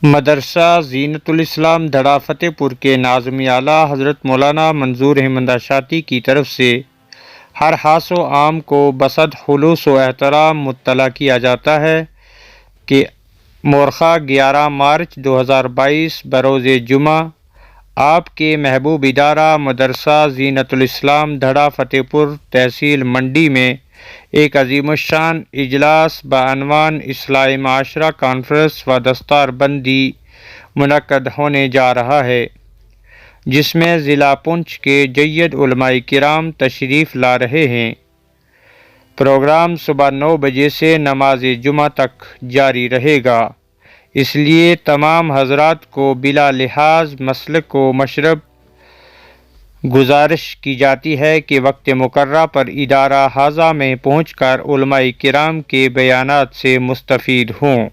مدرسہ زینت الاسلام دھڑا فتح پور کے ناظم اعلیٰ حضرت مولانا منظور احمد اشاتی کی طرف سے ہر خاص و عام کو بصد خلوص و احترام مطلع کیا جاتا ہے کہ مورخہ 11 مارچ 2022 بروز جمعہ آپ کے محبوب ادارہ مدرسہ زینت الاسلام دھڑا فتح پور تحصیل منڈی میں ایک عظیم الشان اجلاس بعنوان اصلاح معاشرہ کانفرنس و دستار بندی منعقد ہونے جا رہا ہے، جس میں ضلع پونچھ کے جید علماء کرام تشریف لا رہے ہیں۔ پروگرام صبح 9 بجے سے نماز جمعہ تک جاری رہے گا، اس لیے تمام حضرات کو بلا لحاظ مسلک و مشرب گزارش کی جاتی ہے کہ وقت مقررہ پر ادارہ حاضہ میں پہنچ کر علماء کرام کے بیانات سے مستفید ہوں۔